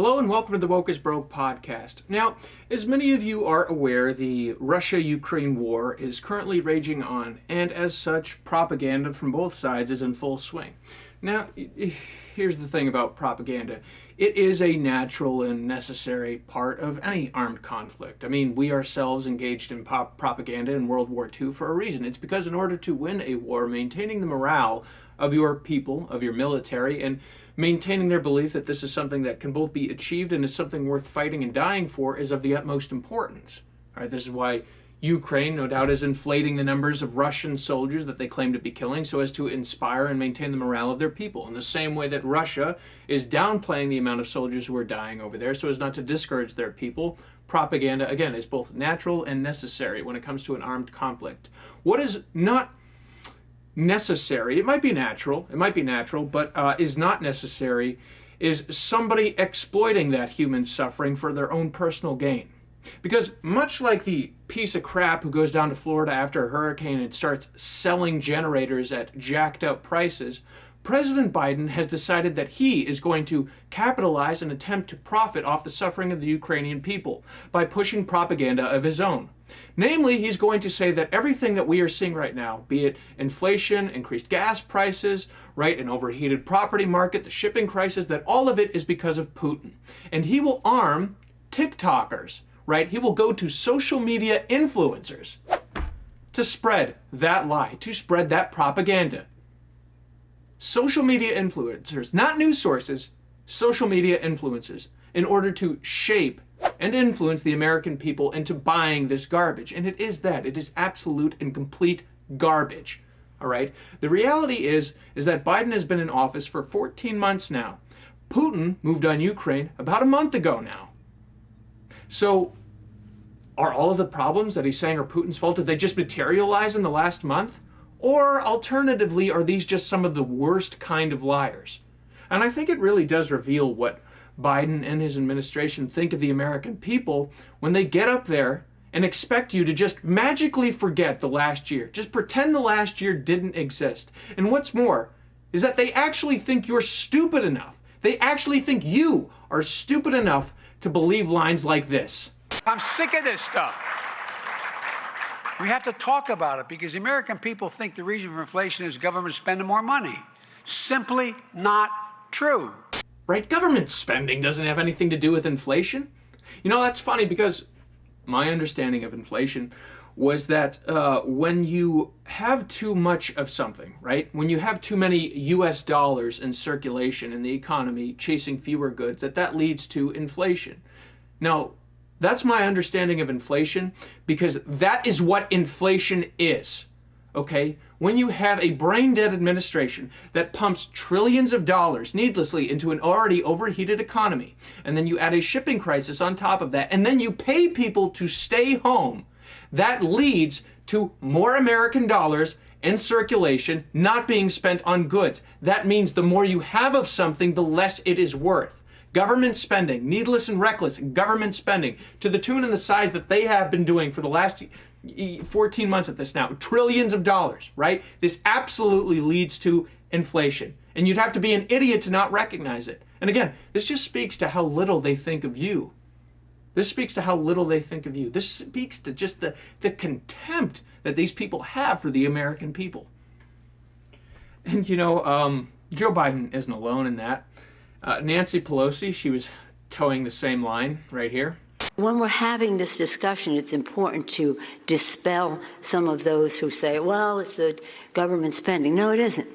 Hello and welcome to the Woke is Broke podcast. Now, as many of you are aware, the Russia-Ukraine war is currently raging on, and as such, propaganda from both sides is in full swing. Now, here's the thing about propaganda. It is a natural and necessary part of any armed conflict. I mean, we ourselves engaged in propaganda in World War II for a reason. It's because in order to win a war, maintaining the morale of your people, of your military, and maintaining their belief that this is something that can both be achieved and is something worth fighting and dying for is of the utmost importance. All right, this is why Ukraine, no doubt, is inflating the numbers of Russian soldiers that they claim to be killing so as to inspire and maintain the morale of their people. In the same way that Russia is downplaying the amount of soldiers who are dying over there so as not to discourage their people, propaganda, again, is both natural and necessary when it comes to an armed conflict. What is not necessary, it might be natural, but is not necessary, is somebody exploiting that human suffering for their own personal gain. Because much like the piece of crap who goes down to Florida after a hurricane and starts selling generators at jacked up prices, President Biden has decided that he is going to capitalize and attempt to profit off the suffering of the Ukrainian people by pushing propaganda of his own. Namely, he's going to say that everything that we are seeing right now, be it inflation, increased gas prices, right, an overheated property market, the shipping crisis, that all of it is because of Putin. And he will arm TikTokers, right? He will go to social media influencers to spread that lie, to spread that propaganda. Social media influencers, not news sources, social media influencers, in order to shape and influence the American people into buying this garbage. And it is that. It is absolute and complete garbage. All right? The reality is that Biden has been in office for 14 months now. Putin moved on Ukraine about a month ago now. So are all of the problems that he's saying are Putin's fault? Did they just materialize in the last month? Or alternatively, are these just some of the worst kind of liars? And I think it really does reveal what Biden and his administration think of the American people when they get up there and expect you to just magically forget the last year. Just pretend the last year didn't exist. And what's more is that they actually think you're stupid enough. They actually think you are stupid enough to believe lines like this. I'm sick of this stuff. We have to talk about it because the American people think the reason for inflation is government spending more money. Simply not true. Right? Government spending doesn't have anything to do with inflation. You know, that's funny because my understanding of inflation was that when you have too much of something, right? When you have too many US dollars in circulation in the economy chasing fewer goods, that leads to inflation. Now, that's my understanding of inflation because that is what inflation is, okay? When you have a brain-dead administration that pumps trillions of dollars needlessly into an already overheated economy, and then you add a shipping crisis on top of that, and then you pay people to stay home, that leads to more American dollars in circulation not being spent on goods. That means the more you have of something, the less it is worth. Government spending, needless and reckless government spending, to the tune and the size that they have been doing for the last 14 months at this now, trillions of dollars, right? This absolutely leads to inflation. And you'd have to be an idiot to not recognize it. And again, this just speaks to how little they think of you. This speaks to how little they think of you. This speaks to just the contempt that these people have for the American people. And you know, Joe Biden isn't alone in that. Nancy Pelosi, she was towing the same line right here. When we're having this discussion, it's important to dispel some of those who say, well, it's the government spending. No, it isn't.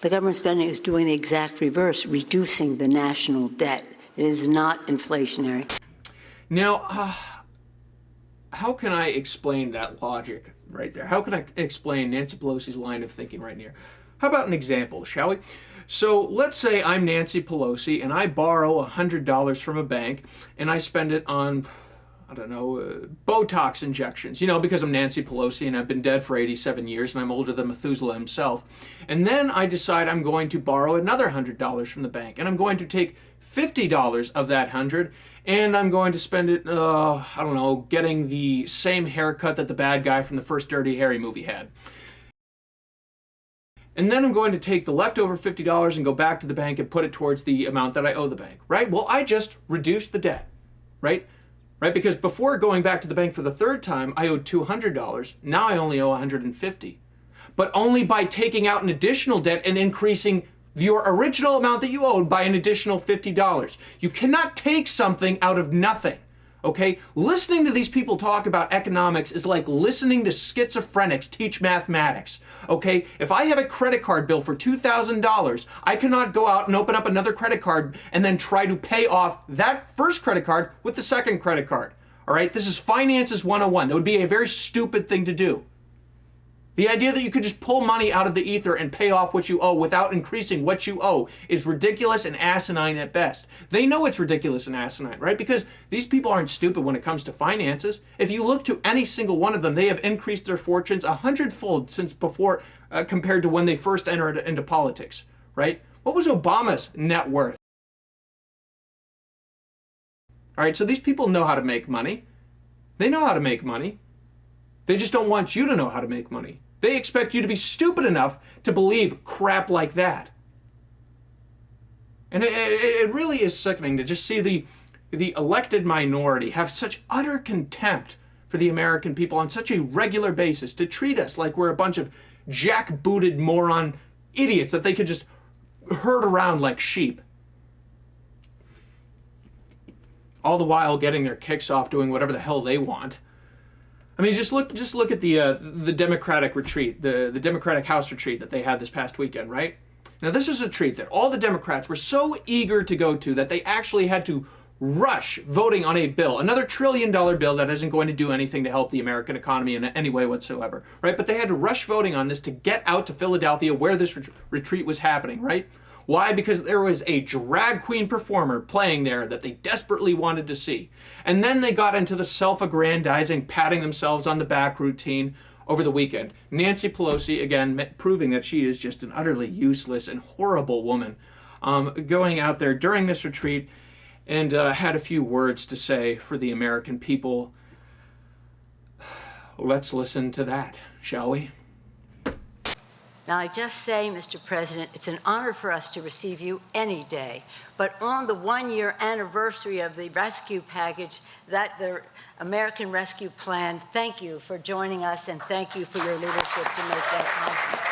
The government spending is doing the exact reverse, reducing the national debt. It is not inflationary. Now, how can I explain that logic right there? How can I explain Nancy Pelosi's line of thinking right here? How about an example, shall we? So let's say I'm Nancy Pelosi and I borrow $100 from a bank and I spend it on, I don't know, Botox injections, you know, because I'm Nancy Pelosi and I've been dead for 87 years and I'm older than Methuselah himself. And then I decide I'm going to borrow another $100 from the bank and I'm going to take $50 of that 100 and I'm going to spend it, I don't know, getting the same haircut that the bad guy from the first Dirty Harry movie had. and then I'm going to take the leftover $50 and go back to the bank and put it towards the amount that I owe the bank, right? Well, I just reduced the debt, right? Right? Because before going back to the bank for the third time, I owed $200. Now I only owe $150. But only by taking out an additional debt and increasing your original amount that you owed by an additional $50. You cannot take something out of nothing. Okay? Listening to these people talk about economics is like listening to schizophrenics teach mathematics. Okay? If I have a credit card bill for $2,000, I cannot go out and open up another credit card and then try to pay off that first credit card with the second credit card. All right? This is finances 101. That would be a very stupid thing to do. The idea that you could just pull money out of the ether and pay off what you owe without increasing what you owe is ridiculous and asinine at best. They know it's ridiculous and asinine, right? Because these people aren't stupid when it comes to finances. If you look to any single one of them, they have increased their fortunes 100-fold since before, compared to when they first entered into politics, right? What was Obama's net worth? All right, so these people know how to make money. They know how to make money. They just don't want you to know how to make money. They expect you to be stupid enough to believe crap like that. And it really is sickening to just see the elected minority have such utter contempt for the American people on such a regular basis, to treat us like we're a bunch of jackbooted moron idiots that they could just herd around like sheep. All the while getting their kicks off doing whatever the hell they want. I mean, just look at the Democratic retreat, the Democratic House retreat that they had this past weekend, right? Now, this was a retreat that all the Democrats were so eager to go to that they actually had to rush voting on a bill, another $1 trillion bill that isn't going to do anything to help the American economy in any way whatsoever, right? But they had to rush voting on this to get out to Philadelphia where this retreat was happening, right? Why? Because there was a drag queen performer playing there that they desperately wanted to see. And then they got into the self-aggrandizing, patting themselves on the back routine over the weekend. Nancy Pelosi, again, proving that she is just an utterly useless and horrible woman, going out there during this retreat and had a few words to say for the American people. Let's listen to that, shall we? Now, I just say, Mr. President, it's an honor for us to receive you any day. But on the one-year anniversary of the rescue package, the American Rescue Plan, thank you for joining us and thank you for your leadership to make that happen.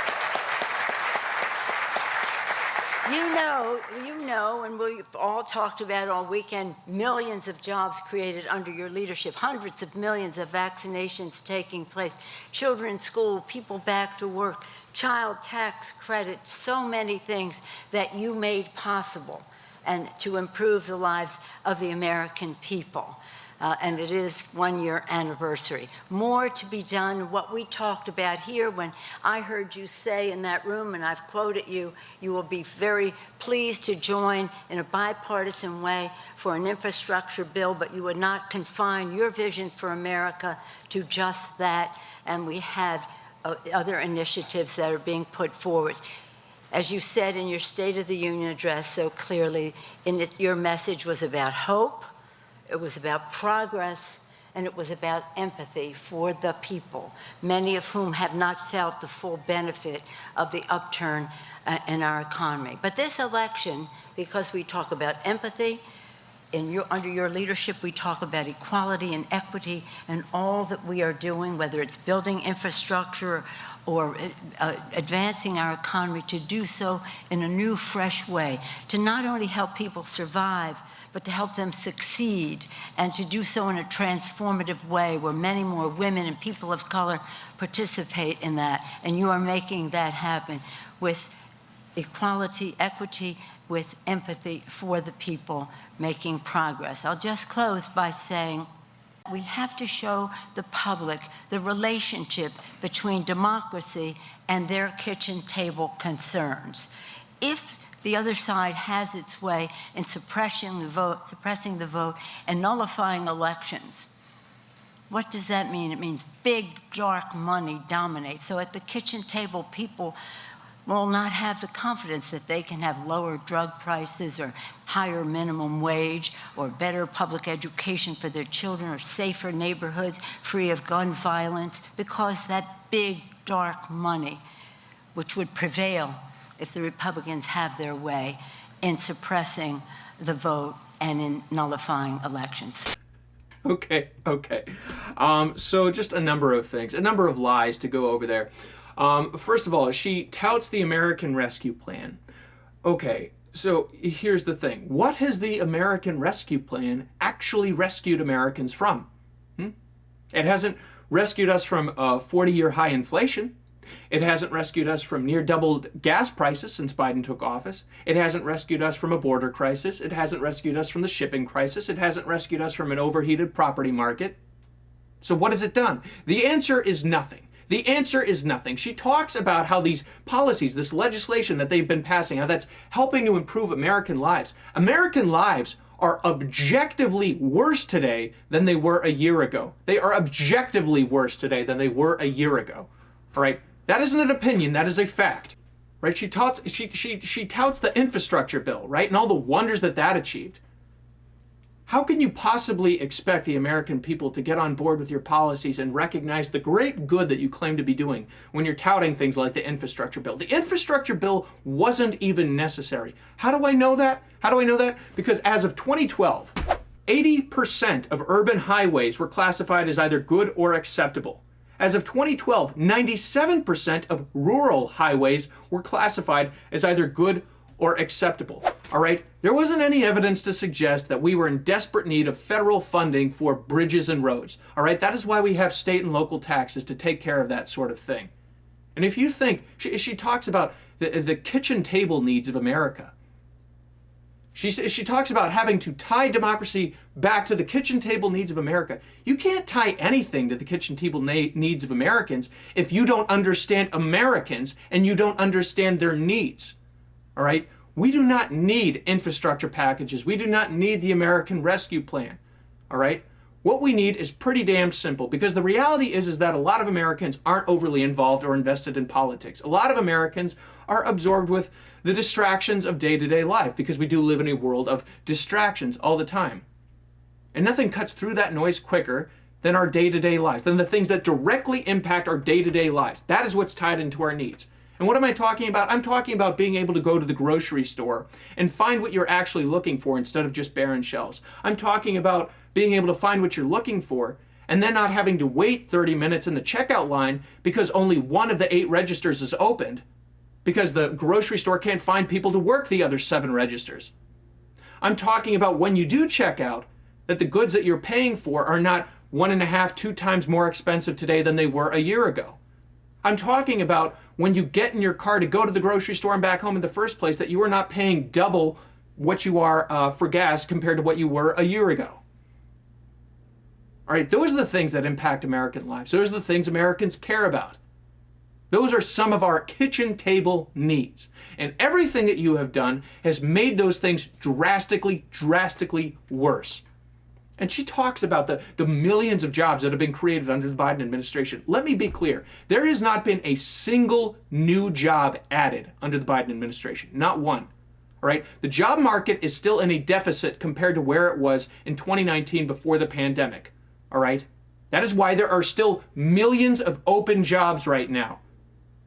You know, and we've all talked about it all weekend, millions of jobs created under your leadership, hundreds of millions of vaccinations taking place, children in school, people back to work, child tax credit, so many things that you made possible and to improve the lives of the American people. And it is one-year anniversary. More to be done. What we talked about here, when I heard you say in that room, and I've quoted you, you will be very pleased to join in a bipartisan way for an infrastructure bill, but you would not confine your vision for America to just that. And we have other initiatives that are being put forward. As you said in your State of the Union address so clearly, your message was about hope, it was about progress, and it was about empathy for the people, many of whom have not felt the full benefit of the upturn in our economy. But this election, because we talk about empathy, under your leadership, we talk about equality and equity and all that we are doing, whether it's building infrastructure or advancing our economy, to do so in a new, fresh way, to not only help people survive, but to help them succeed, and to do so in a transformative way where many more women and people of color participate in that. And you are making that happen with equality, equity, with empathy for the people, making progress. I'll just close by saying we have to show the public the relationship between democracy and their kitchen table concerns. If the other side has its way in suppressing the vote and nullifying elections, what does that mean? It means big, dark money dominates. So at the kitchen table, people will not have the confidence that they can have lower drug prices or higher minimum wage or better public education for their children or safer neighborhoods free of gun violence, because that big, dark money which would prevail if the Republicans have their way in suppressing the vote and in nullifying elections. Okay. So just a number of things, a number of lies to go over there. First of all, she touts the American Rescue Plan. Okay, so here's the thing. What has the American Rescue Plan actually rescued Americans from? It hasn't rescued us from a 40-year high inflation. It hasn't rescued us from near doubled gas prices since Biden took office. It hasn't rescued us from a border crisis. It hasn't rescued us from the shipping crisis. It hasn't rescued us from an overheated property market. So what has it done? The answer is nothing. The answer is nothing. She talks about how these policies, this legislation that they've been passing, how that's helping to improve American lives. American lives are objectively worse today than they were a year ago. They are objectively worse today than they were a year ago. All right? That isn't an opinion, that is a fact. Right? She touts the infrastructure bill, right? And all the wonders that achieved. How can you possibly expect the American people to get on board with your policies and recognize the great good that you claim to be doing when you're touting things like the infrastructure bill? The infrastructure bill wasn't even necessary. How do I know that? Because as of 2012, 80% of urban highways were classified as either good or acceptable. As of 2012, 97% of rural highways were classified as either good or acceptable. All right? There wasn't any evidence to suggest that we were in desperate need of federal funding for bridges and roads. All right? That is why we have state and local taxes to take care of that sort of thing. And if you think, she talks about the kitchen table needs of America. She talks about having to tie democracy back to the kitchen table needs of America. You can't tie anything to the kitchen table needs of Americans if you don't understand Americans and you don't understand their needs. All right? We do not need infrastructure packages. We do not need the American Rescue Plan. All right? What we need is pretty damn simple, because the reality is that a lot of Americans aren't overly involved or invested in politics. A lot of Americans are absorbed with the distractions of day-to-day life, because we do live in a world of distractions all the time. And nothing cuts through that noise quicker than our day-to-day lives, than the things that directly impact our day-to-day lives. That is what's tied into our needs. And what am I talking about? I'm talking about being able to go to the grocery store and find what you're actually looking for instead of just barren shelves. I'm talking about being able to find what you're looking for and then not having to wait 30 minutes in the checkout line because only one of the 8 registers is opened, because the grocery store can't find people to work the other 7 registers. I'm talking about when you do check out, that the goods that you're paying for are not 1.5, 2 times more expensive today than they were a year ago. I'm talking about when you get in your car to go to the grocery store and back home in the first place, that you are not paying double what you are for gas compared to what you were a year ago. All right, those are the things that impact American lives. Those are the things Americans care about. Those are some of our kitchen table needs. And everything that you have done has made those things drastically worse. And she talks about the millions of jobs that have been created under the Biden administration. Let me be clear. There has not been a single new job added under the Biden administration. Not one. All right? The job market is still in a deficit compared to where it was in 2019 before the pandemic. All right? That is why there are still millions of open jobs right now.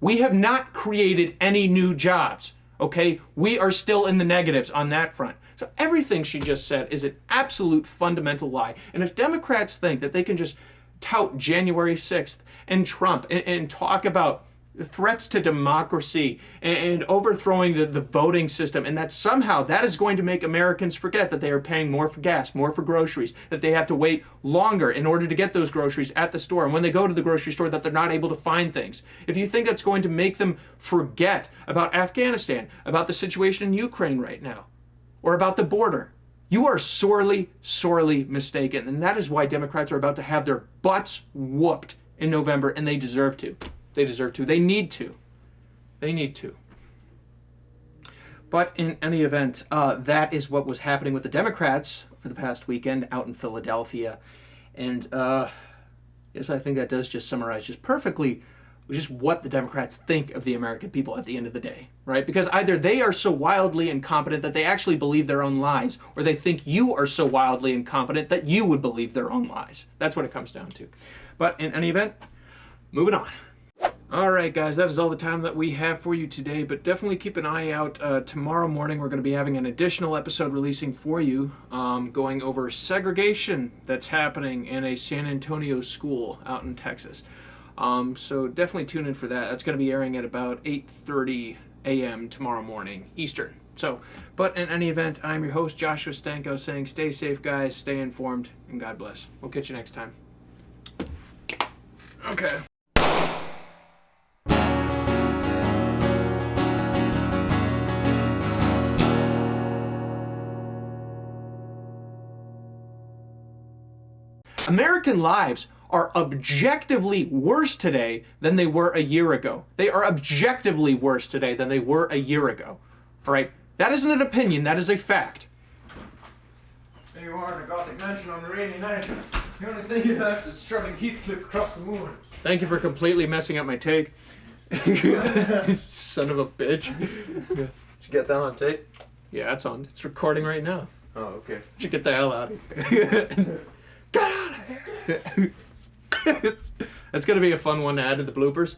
We have not created any new jobs. Okay? We are still in the negatives on that front. So everything she just said is an absolute fundamental lie. And if Democrats think that they can just tout January 6th and Trump and talk about threats to democracy and overthrowing the voting system, and that somehow that is going to make Americans forget that they are paying more for gas, more for groceries, that they have to wait longer in order to get those groceries at the store, and when they go to the grocery store that they're not able to find things. If you think that's going to make them forget about Afghanistan, about the situation in Ukraine right now, or about the border, you are sorely mistaken. And that is why Democrats are about to have their butts whooped in November, and they deserve to. They deserve to. They need to. They need to. But in any event, that is what was happening with the Democrats for the past weekend out in Philadelphia. And yes, I think that does just summarize just perfectly just what the Democrats think of the American people at the end of the day, right? Because either they are so wildly incompetent that they actually believe their own lies, or they think you are so wildly incompetent that you would believe their own lies. That's what it comes down to. But in any event, moving on. All right, guys, that is all the time that we have for you today, but definitely keep an eye out. Tomorrow morning, we're going to be having an additional episode releasing for you, going over segregation that's happening in a San Antonio school out in Texas. So definitely tune in for that. That's going to be airing at about 8:30 a.m. tomorrow morning, Eastern. So, but in any event, I'm your host, Joshua Stanko, saying stay safe, guys, stay informed, and God bless. We'll catch you next time. Okay. American lives are objectively worse today than they were a year ago. They are objectively worse today than they were a year ago. All right? That isn't an opinion, that is a fact. There you are in a Gothic mansion on a rainy night. The only thing you left is strutting Heathcliff across the moor. Thank you for completely messing up my take. Son of a bitch. Did you get that on tape? Yeah, it's on. It's recording right now. Oh, okay. Should get the hell out of here. Get out of here. That's going to be a fun one to add to the bloopers.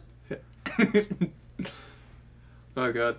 Oh, God.